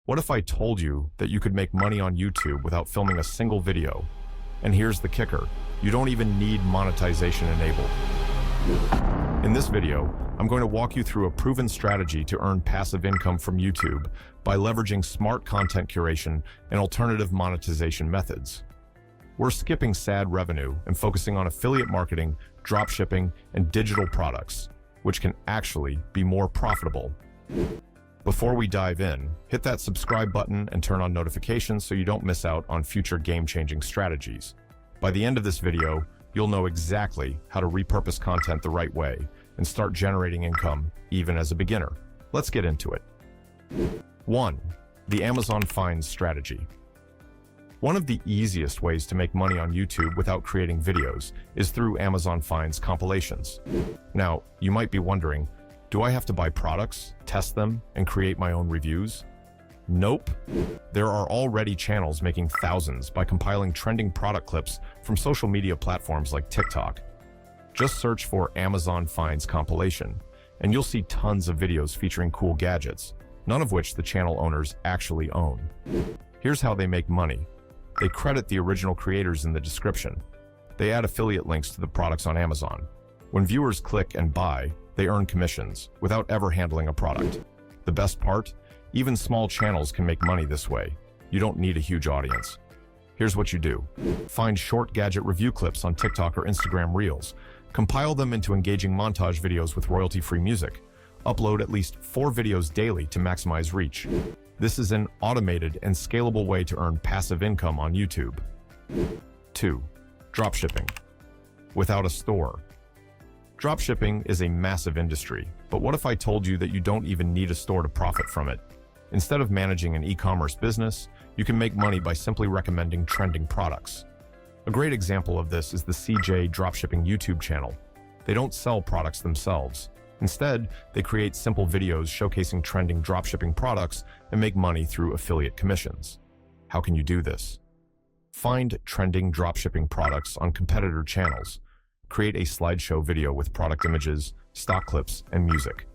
What if I told you that you could make money on YouTube without filming a single video? And here's the kicker, you don't even need monetization enabled. In this video, I'm going to walk you through a proven strategy to earn passive income from YouTube by leveraging smart content curation and alternative monetization methods. We're skipping SAD revenue and focusing on affiliate marketing, dropshipping, and digital products, which can actually be more profitable. Before we dive in, hit that subscribe button and turn on notifications so you don't miss out on future game-changing strategies. By the end of this video, you'll know exactly how to repurpose content the right way and start generating income even as a beginner. Let's get into it. 1. The Amazon Finds strategy. One of the easiest ways to make money on YouTube without creating videos is through Amazon Finds compilations. Now, you might be wondering, do I have to buy products, test them, and create my own reviews? Nope. There are already channels making thousands by compiling trending product clips from social media platforms like TikTok. Just search for Amazon Finds compilation, and you'll see tons of videos featuring cool gadgets, none of which the channel owners actually own. Here's how they make money. They credit the original creators in the description. They add affiliate links to the products on Amazon. When viewers click and buy, they earn commissions without ever handling a product. The best part? Even small channels can make money this way. You don't need a huge audience. Here's what you do. Find short gadget review clips on TikTok or Instagram Reels. Compile them into engaging montage videos with royalty-free music. Upload at least 4 videos daily to maximize reach. This is an automated and scalable way to earn passive income on YouTube. 2. Dropshipping. Without a store. Dropshipping is a massive industry, but what if I told you that you don't even need a store to profit from it? Instead of managing an e-commerce business, you can make money by simply recommending trending products. A great example of this is the CJ Dropshipping YouTube channel. They don't sell products themselves. Instead, they create simple videos showcasing trending dropshipping products and make money through affiliate commissions. How can you do this? Find trending dropshipping products on competitor channels. Create a slideshow video with product images, stock clips, and music.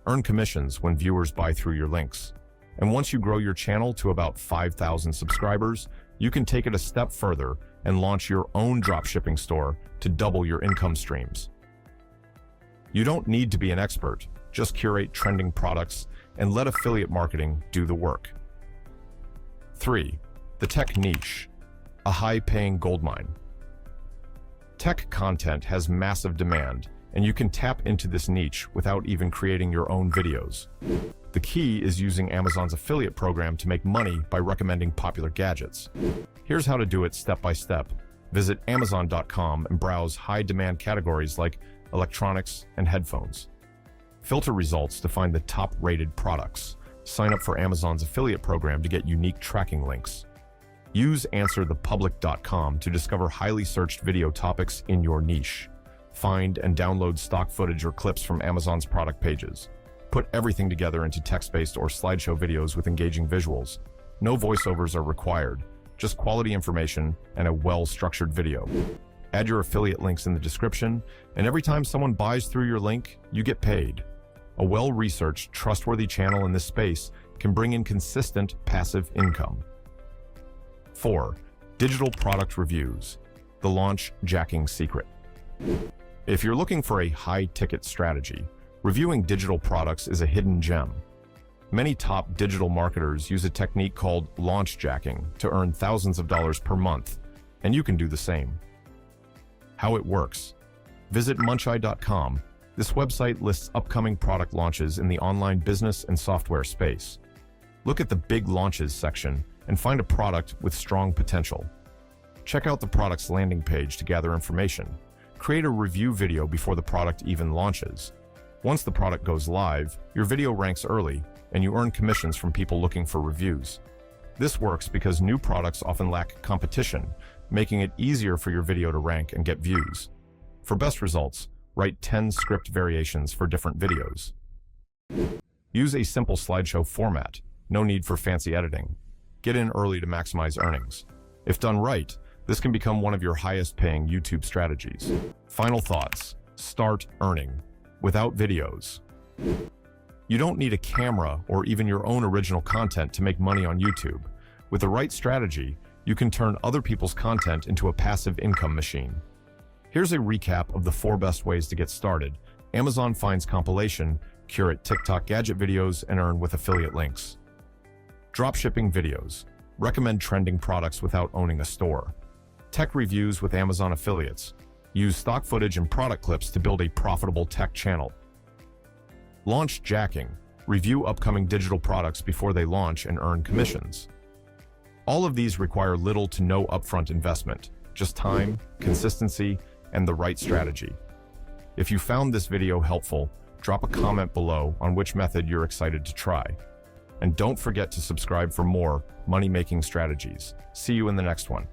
Earn commissions when viewers buy through your links. And once you grow your channel to about 5,000 subscribers, you can take it a step further and launch your own dropshipping store to double your income streams. You don't need to be an expert, just curate trending products and let affiliate marketing do the work. 3. The tech niche, a high-paying goldmine. Tech content has massive demand, and you can tap into this niche without even creating your own videos. The key is using Amazon's affiliate program to make money by recommending popular gadgets. Here's how to do it step by step. Visit Amazon.com and browse high-demand categories like electronics and headphones. Filter results to find the top-rated products. Sign up for Amazon's affiliate program to get unique tracking links. Use AnswerThePublic.com to discover highly searched video topics in your niche. Find and download stock footage or clips from Amazon's product pages. Put everything together into text-based or slideshow videos with engaging visuals. No voiceovers are required, just quality information and a well-structured video. Add your affiliate links in the description, and every time someone buys through your link, you get paid. A well-researched, trustworthy channel in this space can bring in consistent, passive income. 4. Digital product reviews, the launch jacking secret. If you're looking for a high-ticket strategy, reviewing digital products is a hidden gem. Many top digital marketers use a technique called launch jacking to earn thousands of dollars per month, and you can do the same. How it works. Visit MunchEye.com. This website lists upcoming product launches in the online business and software space. Look at the big launches section and find a product with strong potential. Check out the product's landing page to gather information. Create a review video before the product even launches. Once the product goes live, your video ranks early and you earn commissions from people looking for reviews. This works because new products often lack competition, making it easier for your video to rank and get views. For best results, write 10 script variations for different videos. Use a simple slideshow format. No need for fancy editing. Get in early to maximize earnings. If done right, this can become one of your highest-paying YouTube strategies. Final thoughts. Start earning without videos. You don't need a camera or even your own original content to make money on YouTube. With the right strategy, you can turn other people's content into a passive income machine. Here's a recap of the 4 best ways to get started. Amazon finds compilation, curate TikTok gadget videos, and earn with affiliate links. Dropshipping videos. Recommend trending products without owning a store. Tech reviews with Amazon affiliates. Use stock footage and product clips to build a profitable tech channel. Launch jacking. Review upcoming digital products before they launch and earn commissions. All of these require little to no upfront investment, just time, consistency, and the right strategy. If you found this video helpful, drop a comment below on which method you're excited to try. And don't forget to subscribe for more money-making strategies. See you in the next one.